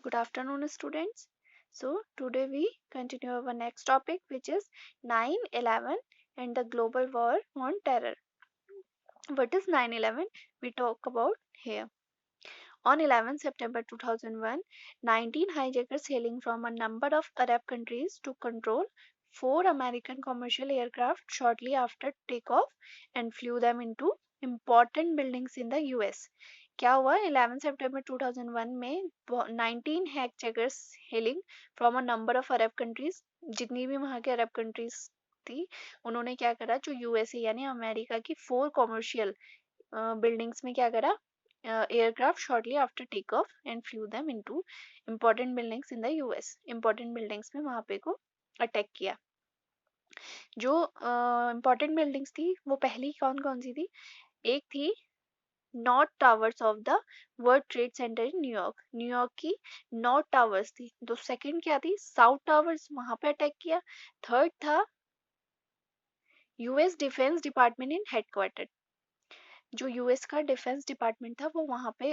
Good afternoon, students. So, today we continue our next topic, which is 9/11 and the global war on terror. What is 9/11? We talk about here. On 11 September 2001, 19 hijackers hailing from a number of Arab countries took control 4 American commercial aircraft shortly after takeoff and flew them into important buildings in the US. क्या हुआ 11 सितंबर 2001 में 19 hijackers hailing from a number of Arab countries, जितनी भी वहाँ के अरब countries थी उन्होंने क्या करा, जो यूएसए यानी अमेरिका की 4 कॉमर्शियल बिल्डिंग्स में क्या करा, aircraft shortly after takeoff and flew them into important buildings in the US. Important buildings में वहाँ पे को अटैक किया. जो important buildings थी वो पहली कौन कौन सी थी? एक थी north towers of the world trade centre in New York. New York की नॉर्थ टावर्स थी. तो सेकंड क्या थी? साउथ टावर्स, वहां पे अटैक किया. थर्ड था US defence department in headquarter. जो यूएस का डिफेंस डिपार्टमेंट था वो वहां पे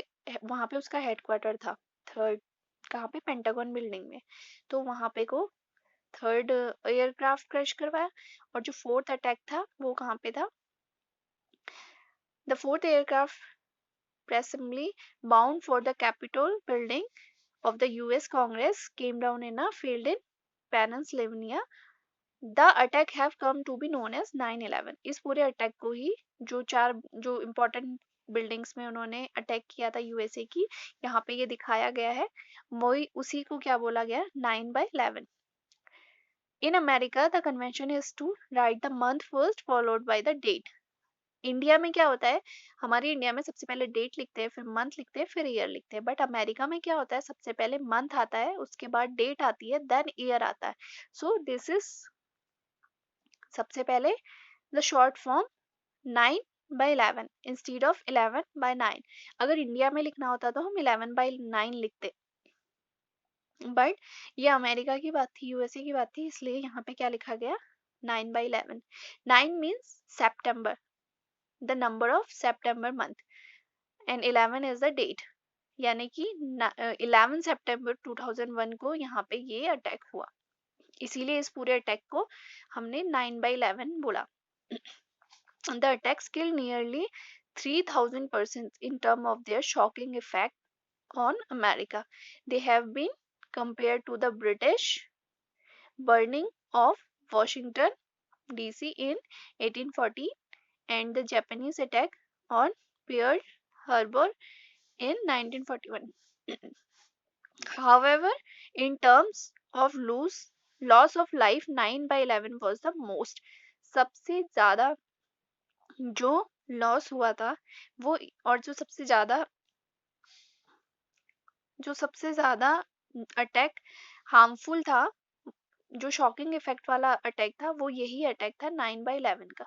उसका हेडक्वार्टर था. थर्ड कहाँ पे? पेंटागन बिल्डिंग में. तो वहां पे को थर्ड एयरक्राफ्ट क्रैश करवाया. और जो फोर्थ अटैक था वो कहाँ पे था? The fourth aircraft presumably bound for the Capitol building of the US Congress came down in a field in Pennsylvania. The attack have come to be known as 9/11. इस पूरे अटैक को ही जो important buildings में उन्होंने attack किया था USA की, यहाँ पे ये दिखाया गया है, वही उसी को क्या बोला गया? 9/11. In America, the convention is to write the month first followed by the date. India में क्या होता है? हमारे इंडिया में सबसे पहले डेट लिखते हैं, फिर मंथ लिखते हैं, फिर ईयर लिखते हैं. बट अमेरिका में क्या होता है? सबसे पहले मंथ आता है, उसके बाद डेट आती है, देन ईयर आता है. सो दिस इज सबसे पहले the short form 9/11 instead of 11/9. अगर इंडिया में लिखना होता तो हम 11/9 लिखते. बट ये अमेरिका की बात थी, यूएसए की बात थी, इसलिए यहाँ पे क्या लिखा गया? 9/11. 9 means September, the number of September month, and 11 is the date. यानी कि 11 सितंबर 2001 को यहाँ पे ये अटैक हुआ, इसीलिए इस पूरे अटैक को हमने 9/11 बोला. The attacks killed nearly 3,000 persons in terms of their shocking effect on America. They have been compared to the British burning of Washington DC in 1840 and the Japanese attack on Pearl Harbor in 1941. However, in terms of loss of life, 9/11 was the most. सबसे ज़्यादा जो loss हुआ था वो, और जो सबसे ज़्यादा अटैक हार्मफुल था, जो शॉकिंग इफेक्ट वाला अटैक था, वो यही अटैक था 9/11 का.